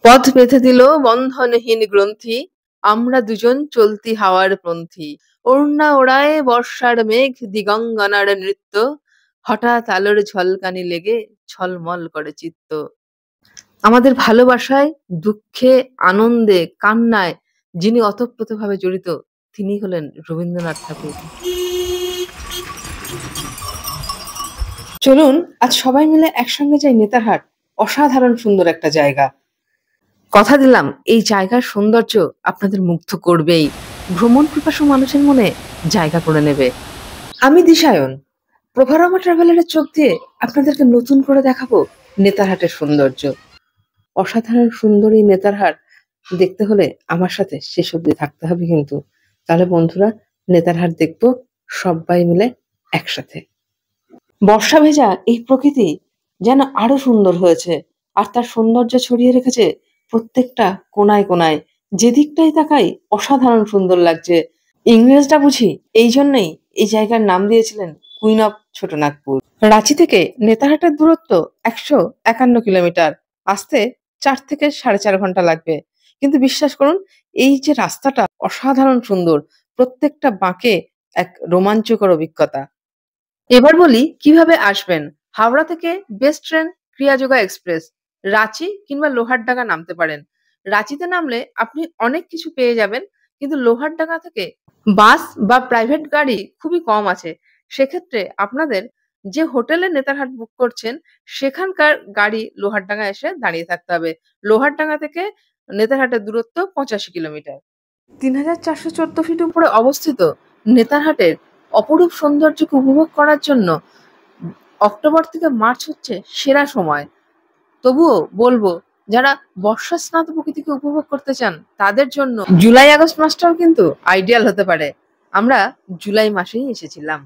পথ বেঁধে দিল বন্ধনহীন গ্রন্থি, আমরা দুজন চলতি হাওয়ার পন্থী। ওড়না ওড়ায় বর্ষার মেঘ, দিগঙ্গনার নৃত্য, হঠাৎ আলোর ঝলকানি লেগে ঝলমল করে চিত্ত। আমাদের ভালোবাসায়, দুঃখে, আনন্দে, কান্নায় যিনি ওতপ্রোতভাবে জড়িত, তিনি হলেন রবীন্দ্রনাথ ঠাকুর। চলুন আজ সবাই মিলে একসঙ্গে যাই নেতারহাট। অসাধারণ সুন্দর একটা জায়গা। কথা দিলাম এই জায়গার সৌন্দর্য আপনাদের মুগ্ধ করবেই, ভ্রমণ পিপাসু মানুষের মনে জায়গা করে নেবে। আমি দিশায়ন, প্রভারমা ট্রাভেলারের চোখ দিয়ে আপনাদেরকে নতুন করে দেখাবো নেতারহাটের সৌন্দর্য। অসাধারণ সুন্দর এই নেতারহাট দেখতে হলে আমার সাথে শেষ অবধি থাকতে হবে কিন্তু। তাহলে বন্ধুরা, নেতারহাট দেখবো সবাই মিলে একসাথে। বর্ষা ভেজা এই প্রকৃতি যেন আরো সুন্দর হয়েছে, আর তার সৌন্দর্য ছড়িয়ে রেখেছে প্রত্যেকটা কোনায় কোনায়। যেদিকটাই তাকাই অসাধারণ সুন্দর লাগছে। ইংরেজরা বুঝি এই জন্যই এই জায়গার নাম দিয়েছিলেন কুইন অফ ছোটনাগপুর। রাঁচি থেকে নেতারহাটের দূরত্ব 151 কিলোমিটার। আসতে 4 থেকে 4.5 ঘন্টা লাগবে। কিন্তু বিশ্বাস করুন, এই যে রাস্তাটা অসাধারণ সুন্দর, প্রত্যেকটা বাঁকে এক রোমাঞ্চকর অভিজ্ঞতা। এবার বলি কিভাবে আসবেন। হাওড়া থেকে বেস্ট ট্রেন ক্রিয়াযোগা এক্সপ্রেস। রাঁচি কিংবা লোহারডাঙ্গা নামতে পারেন। রাঁচিতে নামলে আপনি অনেক কিছু পেয়ে যাবেন, কিন্তু লোহারডাঙ্গা থেকে বাস বা প্রাইভেট গাড়ি খুবই কম আছে। সেক্ষেত্রে আপনাদের যে হোটেলে নেতারহাট বুক করছেন সেখানকার গাড়ি লোহারডাঙ্গা এসে দাঁড়িয়ে থাকতে হবে। লোহারডাঙ্গা থেকে নেতারহাটের দূরত্ব 85 কিলোমিটার। 3414 ফিট উপরে অবস্থিত নেতারহাটের অপরূপ সৌন্দর্যকে উপভোগ করার জন্য অক্টোবর থেকে মার্চ হচ্ছে সেরা সময়। তবুও বলবো, যারা বর্ষা স্নাত প্রকৃতিকে উপভোগ করতে চান তাদের জন্য জুলাই আগস্ট মাসটাও কিন্তু আইডিয়াল হতে পারে। আমরা জুলাই মাসেই এসেছিলাম।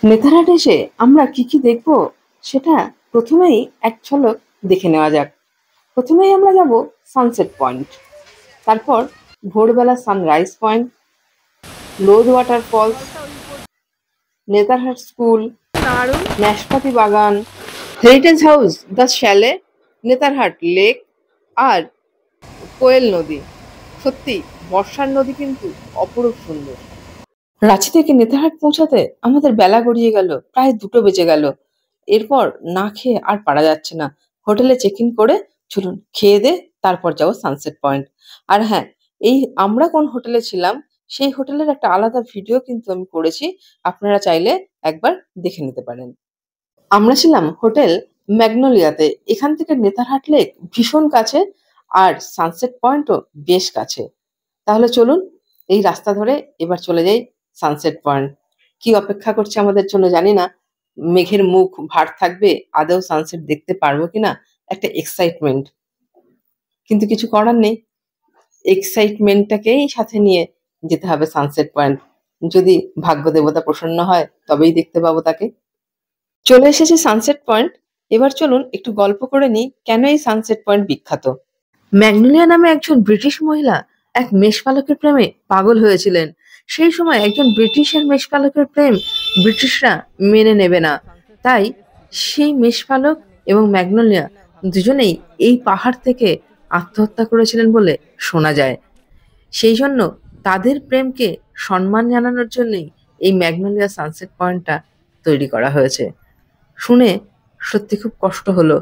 নেতারহাট এসে আমরা কি কি দেখবো সেটা প্রথমেই এক ঝলক দেখে নেওয়া যাক। প্রথমেই আমরা যাব সানসেট পয়েন্ট, তারপর ভোরবেলা sunrise point, Lodh waterfalls, Netarhat school, নাশপাতি বাগান, heritage house, the chalet, Netarhat lake আর কোয়েল নদী। সত্যি বর্ষার নদী কিন্তু অপরূপ সুন্দর। রাঁচি থেকে নেতারহাট পৌঁছাতে আমাদের বেলা গড়িয়ে গেল, প্রায় 2টো বেজে গেল। এরপর না খেয়ে আর পারা যাচ্ছে না। হোটেলে চেক ইন করে চলুন খেয়ে দে তারপর যাবো সানসেট পয়েন্ট। আর হ্যাঁ, এই আমরা কোন হোটেলে ছিলাম সেই হোটেলের একটা আলাদা ভিডিও কিন্তু আমি করেছি, আপনারা চাইলে একবার দেখে নিতে পারেন। আমরা ছিলাম হোটেল ম্যাগনোলিয়াতে। এখান থেকে নেতারহাট লেক ভীষণ কাছে আর সানসেট পয়েন্টও বেশ কাছে। তাহলে চলুন এই রাস্তা ধরে এবার চলে যাই সানসেট পয়েন্ট। কি অপেক্ষা করছে আমাদের জন্য জানি না। মেঘের মুখ ভার থাকবে, আদৌ সানসেট দেখতে পারবো কিনা, একটা এক্সাইটমেন্ট। কিন্তু কিছু করার নেই, এক্সাইটমেন্টটাকেই সাথে নিয়ে যেতে হবে সানসেট পয়েন্ট। যদি ভাগ্য দেবতা প্রসন্ন হয় তবেই দেখতে পাবো তাকে। চলে এসেছে সানসেট পয়েন্ট। এবার চলুন একটু গল্প করে নিই কেন এই সানসেট পয়েন্ট বিখ্যাত। ম্যাগনোলিয়া নামে একজন ব্রিটিশ মহিলা এক মেষপালকের প্রেমে পাগল হয়েছিলেন। সেই সময় একজন ব্রিটিশের মেষপালকের প্রেম ব্রিটিশরা মেনে নেবে না। তাই সেই মেষপালক এবং ম্যাগনোলিয়া দুজনেই এই পাহাড় থেকে আত্মহত্যা করেছিলেন বলে শোনা যায়। সেই জন্য তাদের প্রেমকে সম্মান জানানোর জন্যই এই ম্যাগনোলিয়া সানসেট পয়েন্টটা তৈরি করা হয়েছে। শুনে সত্যি খুব কষ্ট হলো।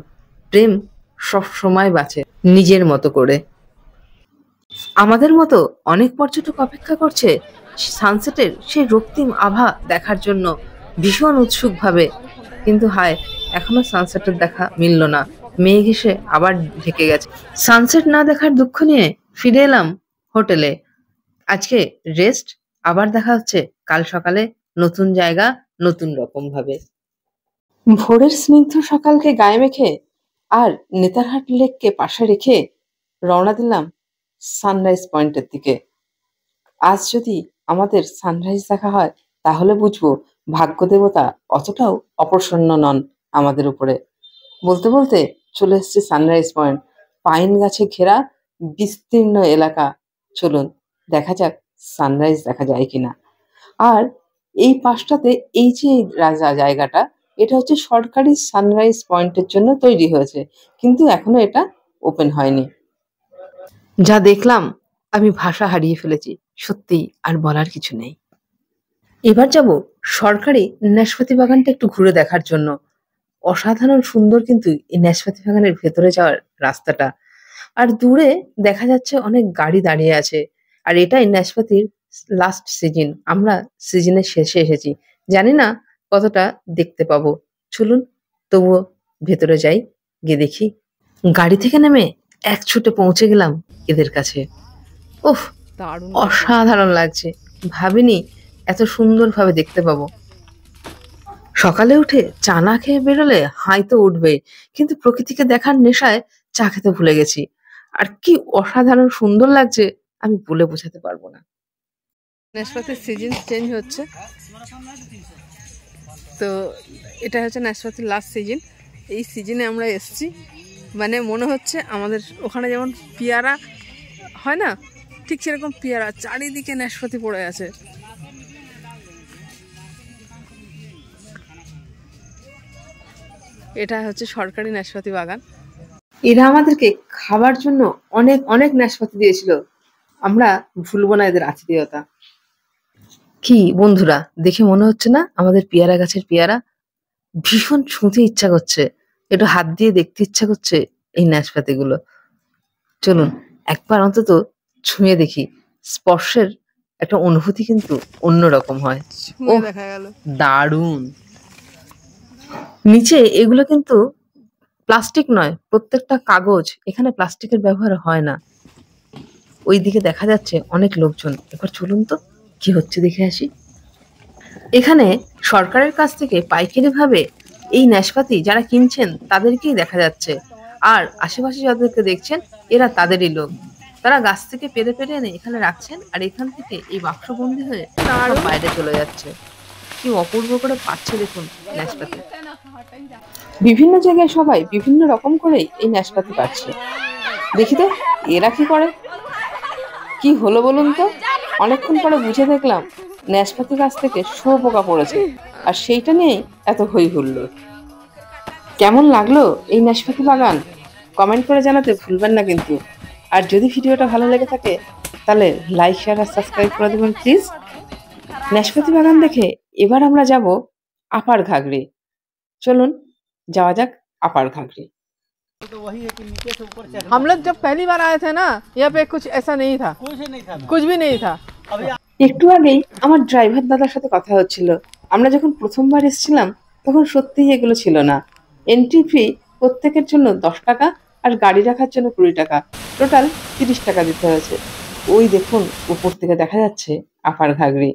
প্রেম সব সময় বাঁচে নিজের মতো করে। আমাদের মতো অনেক পর্যটক অপেক্ষা করছে সানসেটের সেই রক্তিম আভা দেখার জন্য ভীষণ উৎসুকভাবে। কিন্তু হায়, এখনো সানসেটের দেখা মিলল না। মেঘ এসে আবার ঢেকে গেছে। সানসেট না দেখার দুঃখ নিয়ে ফিরে এলাম হোটেলে। আজকে রেস্ট, আবার দেখা হচ্ছে কাল সকালে নতুন জায়গা নতুন রকম ভাবে। ভোরের স্নিগ্ধ সকালকে গায়ে মেখে আর নেতারহাট লেককে পাশে রেখে রওনা দিলাম সানরাইজ পয়েন্টের দিকে। আজ যদি আমাদের সানরাইজ দেখা হয় তাহলে বুঝবো ভাগ্য দেবতা অতটাও অপ্রসন্ন নন আমাদের উপরে। বলতে বলতে চলে এসেছি সানরাইজ পয়েন্ট। পাইন গাছে ঘেরা বিস্তীর্ণ এলাকা। চলুন দেখা যাক সানরাইজ দেখা যায় কিনা। আর এই পাশটাতে এই যে জায়গাটা, এটা হচ্ছে সরকারি সানরাইজ পয়েন্টের জন্য তৈরি হয়েছে, কিন্তু এখনো এটা ওপেন হয়নি। যা দেখলাম আমি ভাষা হারিয়ে ফেলেছি, সত্যি আর বলার কিছু নেই। এবার যাব সরকারি নাশপাতি বাগানটা একটু ঘুরে দেখার জন্য। অসাধারণ সুন্দর কিন্তু এই নাশপাতি বাগানের ভেতরে যাওয়ার রাস্তাটা। আর দূরে দেখা যাচ্ছে অনেক গাড়ি দাঁড়িয়ে আছে। আর এটাই নাশপাতির লাস্ট সিজন, আমরা সিজনের শেষে এসেছি। জানি না কতটা দেখতে পাবো। চলুন তবুও ভেতরে যাই, গিয়ে দেখি। গাড়ি থেকে নেমে এক ছুটে পৌঁছে গেলাম এদের কাছে। উফ, দারুণ অসাধারণ লাগছে। ভাবিনি এত সুন্দরভাবে দেখতে পাবো। সকালে উঠে চা না খেয়ে বেরোলে হাই তো উঠবে, কিন্তু প্রকৃতিকে দেখার নেশায় চা খেতে ভুলে গেছি। আর কি অসাধারণ সুন্দর লাগছে, আমি বলে বোঝাতে পারবো না। নাশপাতির সিজন চেঞ্জ হচ্ছে, তো এটা হচ্ছে নাশপাতির লাস্ট সিজন। এই সিজনে আমরা এসেছি, মানে মনে হচ্ছে আমাদের ওখানে যেমন পেয়ারা হয় না, ঠিক সেরকম পেয়ারা চারিদিকে নাশপাতি পড়ে আছে। এটা হচ্ছে সরকারি নাশপাতি বাগান। এরা আমাদেরকে খাবার জন্য অনেক অনেক নাশপাতি দিয়েছিল, আমরা ভুলবো না এদের আতিথেয়তা। কি বন্ধুরা, দেখে মনে হচ্ছে না আমাদের পেয়ারা গাছের পেয়ারা? ভীষণ ছুঁতে ইচ্ছা করছে, একটু হাত দিয়ে দেখতে ইচ্ছা করছে এই নাশপাতিগুলো। চলুন একবার অন্তত ছুঁয়ে দেখি। স্পর্শের একটা অনুভূতি কিন্তু অন্যরকম হয়। ও, ছুঁয়ে দেখা গেল দারুণ। নিচে এগুলো কিন্তু প্লাস্টিক নয়, প্রত্যেকটা কাগজ। এখানে প্লাস্টিকের ব্যবহার হয় না। ওইদিকে দেখা যাচ্ছে অনেক লোকজন। এবার চলুন তো কি হচ্ছে দেখে আসি। এখানে সরকারের কাছ থেকে পাইকারি ভাবে এই নাশপাতি যারা কিনছেন তাদেরকেই দেখা যাচ্ছে। আর আশেপাশে যাদেরকে দেখছেন এরা তাদেরই লোক। তারা গাছ থেকে পেরে পেরে এনে এখানে রাখছেন, আর এখান থেকে এই বাক্সবন্দি হয়ে সব বাইরে চলে যাচ্ছে। কি অপূর্ব করে পাচ্ছে দেখুন নাশপাতি। বিভিন্ন জায়গায় সবাই বিভিন্ন রকম করেই এই নাশপাতি পাচ্ছে। দেখি তো এরা কি করে। কি হলো বলুন তো? অনেকক্ষণ পরে বুঝে দেখলাম নাশপাতি গাছ থেকে শুঁয়োপোকা পড়েছে, আর সেইটা নিয়েই এত হই হুল্লোড়। কেমন লাগলো এই নাশপাতি বাগান? কমেন্ট করে জানাতে ভুলবেন না কিন্তু। আর যদি ভিডিওটা ভালো লেগে থাকে তাহলে লাইক, শেয়ার আর সাবস্ক্রাইব করে দেবেন প্লিজ। নাশপাতি বাগান দেখে এবার আমরা যাব আপার ঘাগরি। চলুন যাওয়া যাক আপার ঘাগরি। हम लोग जब पहली बार आए थे ना, यहाँ पे कुछ ऐसा नहीं था, कुछ भी नहीं था। একটু আগেই আমার ড্রাইভার দাদার সাথে কথা হচ্ছিল। আমরা যখন প্রথমবার এসেছিলাম তখন সত্যিই এগুলো ছিল না। এন্ট্রি ফি প্রত্যেকের জন্য 10 টাকা, আর গাড়ি রাখার জন্য 20 টাকা, টোটাল 30 টাকা দিতে হয়েছে। ওই দেখুন উপর থেকে দেখা যাচ্ছে আপার ঘাগরি।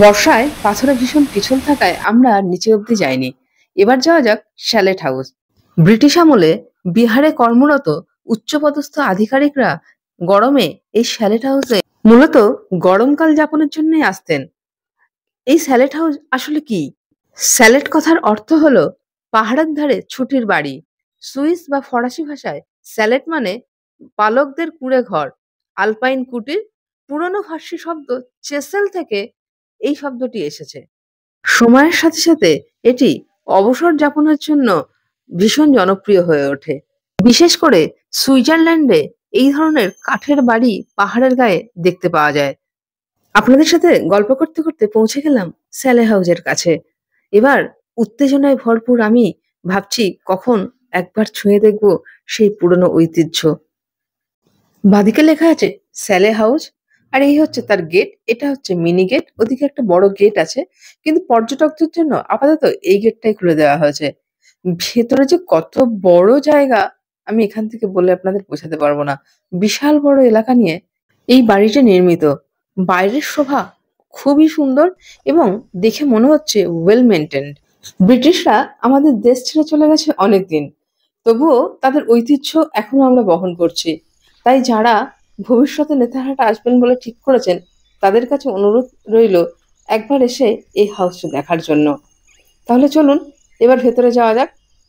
বর্ষায় পাথরে ভীষণ পিছল থাকায় আমরা আর নিচে অব্দি যাইনি। এবার যাওয়া যাক শ্যালেট হাউস। ব্রিটিশ আমলে বিহারে কর্মরত উচ্চপদস্থ আধিকারিকরা গরমে এই শ্যালেট হাউসে মূলত গরমকাল যাপনের জন্যই আসতেন। এই স্যালেট হাউস আসলে কি? স্যালেট কথার অর্থ হলো পাহাড়ের ধারে ছুটির বাড়ি। সুইস বা ফরাসি ভাষায় স্যালেট মানে বালকদের কুঁড়ে ঘর, আলপাইন কুটির। পুরনো ফার্সি শব্দ চেসেল থেকে এই শব্দটি এসেছে। সময়ের সাথে সাথে এটি অবসর যাপনের জন্য ভীষণ জনপ্রিয় হয়ে ওঠে। বিশেষ করে সুইজারল্যান্ডে এই ধরনের কাঠের বাড়ি পাহাড়ের গায়ে দেখতে পাওয়া যায়। আপনাদের সাথে গল্প করতে করতে পৌঁছে গেলাম স্যালে হাউসের কাছে। এবার উত্তেজনায় ভরপুর আমি ভাবছি কখন একবার ছুঁয়ে দেখব সেই পুরনো ঐতিহ্য। বাদিকে লেখা আছে স্যালে হাউস, আর এই হচ্ছে তার গেট। এটা হচ্ছে মিনি গেট, ওদিকে একটা বড় গেট আছে, কিন্তু পর্যটকদের জন্য আপাতত এই গেটটাই খুলে দেওয়া হয়েছে। ভেতরে যে কত বড় জায়গা আমি এখান থেকে বলে আপনাদের বোঝাতে পারবো না। বিশাল বড় এলাকা নিয়ে এই বাড়িটা নির্মিত। বাইরের শোভা খুবই সুন্দর এবং দেখে মনে হচ্ছে ওয়েল মেনটেন্ড। ব্রিটিশরা আমাদের দেশ ছেড়ে চলে গেছে অনেকদিন, তবুও তাদের ঐতিহ্য এখনো আমরা বহন করছি। তাই যারা ভবিষ্যতে নেতারহাট আসবেন বলে ঠিক করেছেন তাদের কাছে অনুরোধ রইল একবার এসে এই হাউসটা দেখার জন্য। তাহলে চলুন এবার ভেতরে যাওয়া যাক।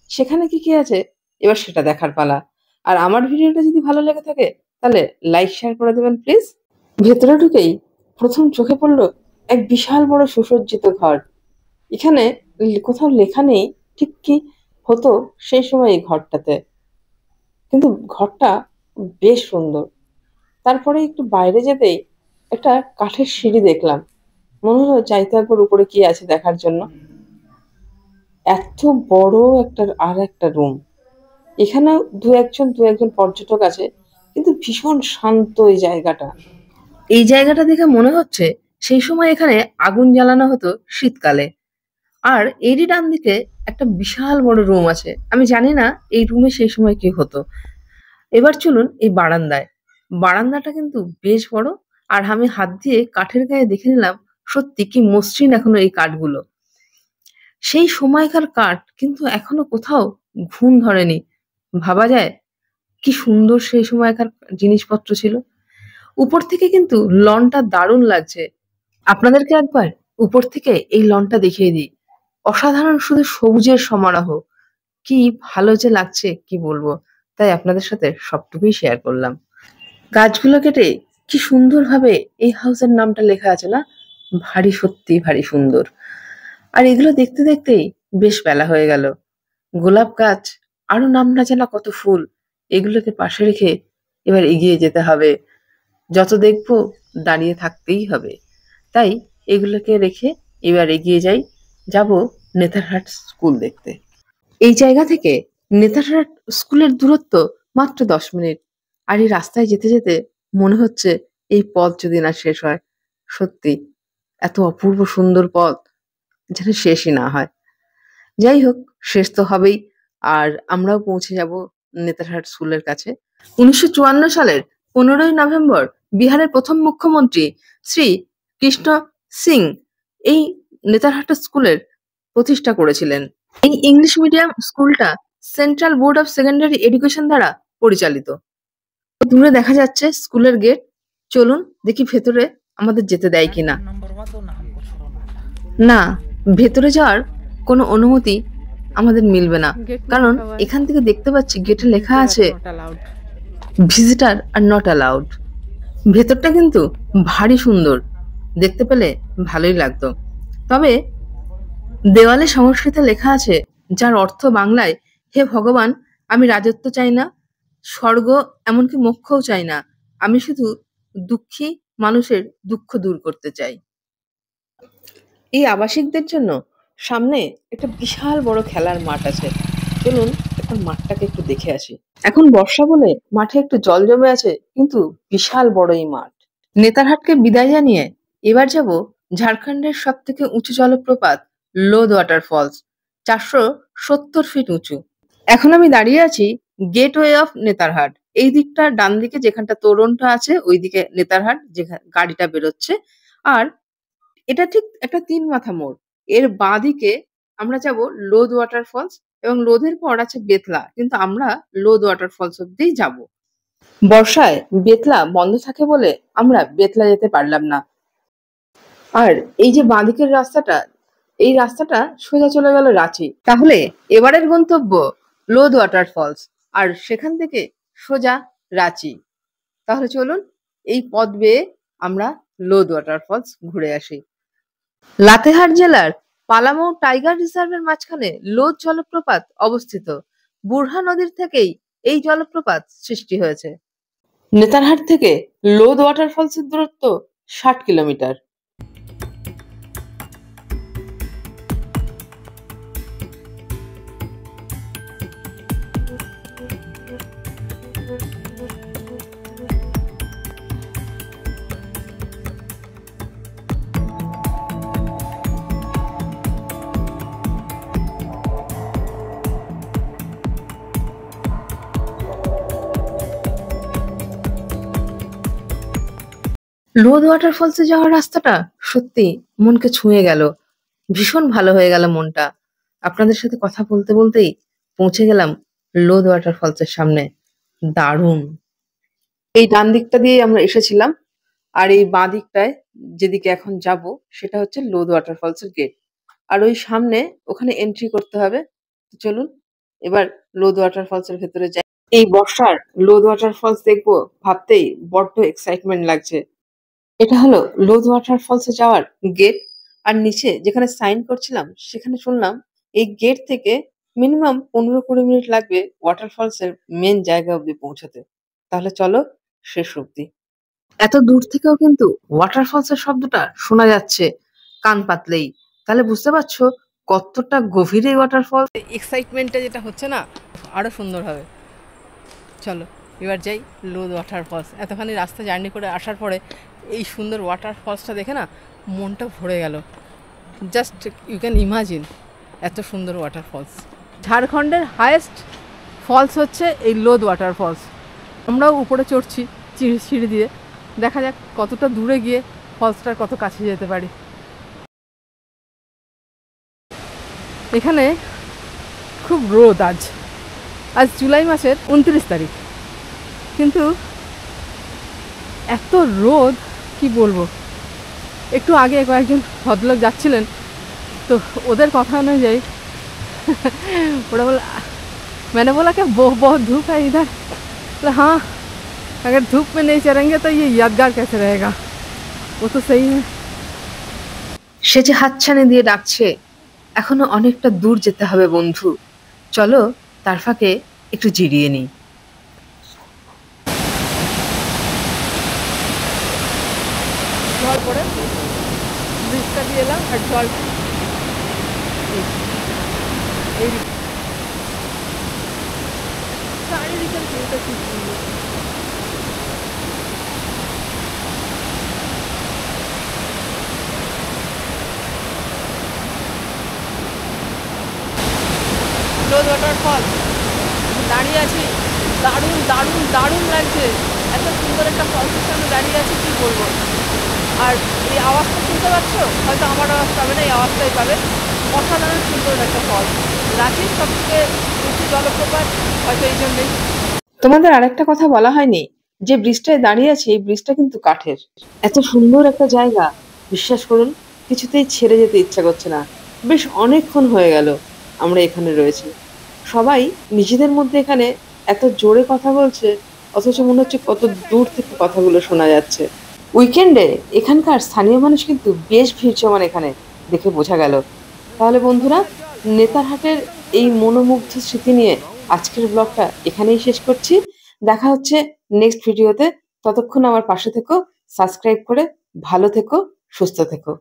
সেখানে কি কি আছে এবার সেটা দেখার পালা। আর আমার ভিডিওটা যদি ভালো লেগে থাকে তাহলে লাইক, শেয়ার করে দেবেন প্লিজ। ভেতরে ঢুকেই প্রথম চোখে পড়লো এক বিশাল বড় সুসজ্জিত ঘর। এখানে কোথাও লেখা নেই ঠিক কি হতো সেই সময় এই ঘরটাতে, কিন্তু ঘরটা বেশ সুন্দর। তারপরে একটু বাইরে যেতেই একটা কাঠের সিঁড়ি দেখলাম, মনে হলো যাইতে একবার উপরে কি আছে দেখার জন্য। এত বড় একটা আর একটা রুম, এখানেও দু একজন পর্যটক আছে, কিন্তু ভীষণ শান্ত এই জায়গাটা। এই জায়গাটা দেখে মনে হচ্ছে সেই সময় এখানে আগুন জ্বালানো হতো শীতকালে। আর এরই ডান দিকে একটা বিশাল বড় রুম আছে, আমি জানি না এই রুমে সেই সময় কি হতো। এবার চলুন এই বারান্দায়। বারান্দাটা কিন্তু বেশ বড়, আর আমি হাত দিয়ে কাঠের গায়ে দেখে নিলাম, সত্যি কি মসৃণ এখনো এই কাঠগুলো। সেই সময়কার কাঠ কিন্তু এখনো কোথাও ঘুণ ধরেনি। ভাবা যায় কি সুন্দর সেই সময়কার জিনিসপত্র ছিল। উপর থেকে কিন্তু লনটা দারুণ লাগছে। আপনাদেরকে একবার উপর থেকে এই লনটা দেখিয়ে দিই। অসাধারণ, শুধু সবুজের সমারোহ। কি ভালো যে লাগছে কি বলবো। তাই আপনাদের সাথে সবটুকুই শেয়ার করলাম। গাছগুলো কেটে কি সুন্দরভাবে এই হাউসের নামটা লেখা আছে না? ভারী, সত্যি ভারী সুন্দর। আর এগুলো দেখতে দেখতেই বেশ বেলা হয়ে গেল। গোলাপ গাছ, আরো নাম না জানা কত ফুল, এগুলোকে পাশে রেখে এবার এগিয়ে যেতে হবে। যত দেখবো দাঁড়িয়ে থাকতেই হবে। তাই এগুলোকে রেখে এবার এগিয়ে যাই, যাব নেতারহাট স্কুল দেখতে। এই জায়গা থেকে নেতারহাট স্কুলের দূরত্ব মাত্র 10 মিনিট। আর এই রাস্তায় যেতে যেতে মনে হচ্ছে এই পথ যদি না শেষ হয়। সত্যি এত অপূর্ব সুন্দর পথ, যেন শেষই না হয়। যাই হোক, শেষ তো হবেই। আর আমরাও পৌঁছে যাব নেতারহাট স্কুলের কাছে। 1954 সালের 15ই নভেম্বর বিহারের প্রথম মুখ্যমন্ত্রী শ্রী কৃষ্ণ সিং এই নেতারহাট স্কুলের প্রতিষ্ঠা করেছিলেন। এই ইংলিশ মিডিয়াম স্কুলটা central board of secondary education দ্বারা পরিচালিত। দূরে দেখা যাচ্ছে স্কুলের গেট। চলুন দেখি ভেতরে আমাদের যেতে দেয় কিনা। না, ভেতরে যাওয়ার কোনো অনুমতি আমাদের মিলবে না, কারণ এখান থেকে দেখতে পাচ্ছি গেটে লেখা আছে ভিজিটার আর নট অ্যালাউড। ভেতরটা কিন্তু ভারী সুন্দর, দেখতে পেলে ভালোই লাগতো। তবে দেওয়ালে সংস্কৃতে লেখা আছে, যার অর্থ বাংলায়, হে ভগবান, আমি রাজত্ব চাই না, স্বর্গ, এমনকি মোক্ষও চাই না, আমি শুধু দুঃখী মানুষের দুঃখ দূর করতে চাই। এই আবাসিকদের জন্য সামনে একটা বিশাল বড় খেলার মাঠ আছে। চলুন এখন মাঠটাকে একটু দেখে আসি। এখন বর্ষা বলে মাঠে একটু জল জমে আছে, কিন্তু বিশাল বড় এই মাঠ। নেতারহাটকে বিদায় জানিয়ে এবার যাব ঝাড়খণ্ডের সব থেকে উঁচু জলপ্রপাত লোদ ওয়াটারফলস, 470 ফিট উঁচু। এখন আমি দাঁড়িয়ে আছি গেটওয়ে অফ নেতারহাট। এই দিকটা ডান দিকে যেখানটা তোরণটা আছে, ওইদিকে নেতারহাট যেখানে গাড়িটা বেরোচ্ছে। আর এটা ঠিক একটা 3 মাথা মোড়। এর বাঁদিকে আমরা যাব লোদ ওয়াটারফলস, এবং লোধের পর আছে বেতলা, কিন্তু আমরা লোদ ওয়াটারফলস অব্দিই যাব। বর্ষায় বেতলা বন্ধ থাকে বলে আমরা বেতলা যেতে পারলাম না। আর এই যে বাঁদিকের রাস্তাটা, এই রাস্তাটা সোজা চলে গেল রাঁচি। তাহলে এবারের গন্তব্য লোদ ওয়াটারফলস, আর সেখান থেকে সোজা রাঁচি। তাহলে চলুন এই পথ বেয়ে আমরা লোদ ওয়াটারফলস ঘুরে আসি। লাতেহার জেলার পালামৌ টাইগার রিজার্ভের মাঝখানে লোদ জলপ্রপাত অবস্থিত। বুরহা নদীর থেকেই এই জলপ্রপাত সৃষ্টি হয়েছে। নেতারহাট থেকে লোদ ওয়াটারফলসের দূরত্ব 60 কিলোমিটার। লোদ ওয়াটারফলসে যাওয়ার রাস্তাটা সত্যি মনকে ছুঁয়ে গেল। ভীষণ ভালো হয়ে গেল মনটা। আপনাদের সাথে কথা বলতে বলতেই পৌঁছে গেলাম লোদ ওয়াটারফলসের সামনে। দারুণ। এই ডান দিকটা দিয়ে আমরা এসেছিলাম, আর এই বাঁ দিকটায় যেদিকে এখন যাব সেটা হচ্ছে লোদ ওয়াটারফলসের গেট। আর ওই সামনে ওখানে এন্ট্রি করতে হবে। তো চলুন এবার লোদ ওয়াটারফলসের ভেতরে যাই। এই বর্ষার লোদ ওয়াটারফলস দেখবো ভাবতেই বড্ড এক্সাইটমেন্ট লাগছে। এটা হলো লোদ ওয়াটারফলসে যাওয়ার গেট। আর নিচে যেখানে সাইন করছিলাম সেখানে শুনলাম এই গেট থেকে মিনিমাম 15-20 মিনিট লাগবে ওয়াটারফলসের মেন জায়গা অব্দি পৌঁছাতে। তাহলে চলো শেষ অবধি। এত দূর থেকেও কিন্তু ওয়াটারফলসের শব্দটা শোনা যাচ্ছে কান পাতলেই। তাহলে বুঝতে পারছো কতটা গভীর এই ওয়াটারফল। এক্সাইটমেন্টটা যেটা হচ্ছে না, আরও সুন্দর হবে। চলো এবার যাই লোদ ওয়াটারফলস। এতখানি রাস্তা জার্নি করে আসার পরে এই সুন্দর ওয়াটারফলসটা দেখে না মনটা ভরে গেল। জাস্ট ইউ ক্যান ইমাজিন এত সুন্দর ওয়াটারফলস। ঝাড়খণ্ডের হায়েস্ট ফলস হচ্ছে এই লোদ ওয়াটারফলস। আমরাও উপরে চড়ছি সিঁড়ি দিয়ে, দেখা যাক কতটা দূরে গিয়ে ফলসটার কত কাছে যেতে পারি। এখানে খুব রোদ। আজ জুলাই মাসের 29 তারিখ, কিন্তু এত রোদ কি বলবো। একটু আগে কয়েকজন ভদ্রলোক যাচ্ছিলেন, তো ওদের কথা অনুযায়ী ওরা বলে, मैंने बोला क्या बहुत धूप है इधर? बोला हाँ, अगर धूप में नहीं चलेंगे तो ये यादगार कैसे रहेगा? वो तो सही है। সে যে হাতছানি দিয়ে ডাকছে, এখনো অনেকটা দূর যেতে হবে বন্ধু। চলো তার ফাঁকে একটু জিরিয়ে নিই। জল পড়ে ব্রিজটা দিয়ে এলাম, আর জল এই চারিদিকের ভিউটা খুব সুন্দর। লোদ ওয়াটারফল দাঁড়িয়ে আছি, দারুণ দারুণ দারুণ লাগছে। এত সুন্দর একটা ফলসের সামনে দাঁড়িয়ে আছি, কী বলবো। আর এই আওয়াজটা শুনতে পাচ্ছ, হয়তো আমার আওয়াজ পাবে না, এই আওয়াজটাই পাবে। অসাধারণ সুন্দর একটা ফল, রাঁচির সবথেকে উঁচু জলপ্রপাত হয়তো এই জন্যেই। তোমাদের আরেকটা কথা বলা হয়নি, যে ব্রিজটায় দাঁড়িয়ে আছে এই ব্রিজটা কিন্তু কাঠের। এত সুন্দর একটা জায়গা, বিশ্বাস করুন কিছুতেই ছেড়ে যেতে ইচ্ছা করছে না। বেশ অনেকক্ষণ হয়ে গেল আমরা এখানে রয়েছি। সবাই নিজেদের মধ্যে এখানে এত জোরে কথা বলছে, অথচ মনে হচ্ছে কত দূর থেকে কথাগুলো শোনা যাচ্ছে। উইকেন্ডে এখানকার স্থানীয় মানুষ কিন্তু বেশ ভিড় জমান এখানে, দেখে বোঝা গেল। তাহলে বন্ধুরা, নেতারহাটের এই মনোমুগ্ধ স্মৃতি নিয়ে আজকের ব্লগটা এখানেই শেষ করছি। দেখা হচ্ছে নেক্সট ভিডিওতে। ততক্ষণ আমার পাশে থেকো, সাবস্ক্রাইব করে ভালো থেকো, সুস্থ থেকো।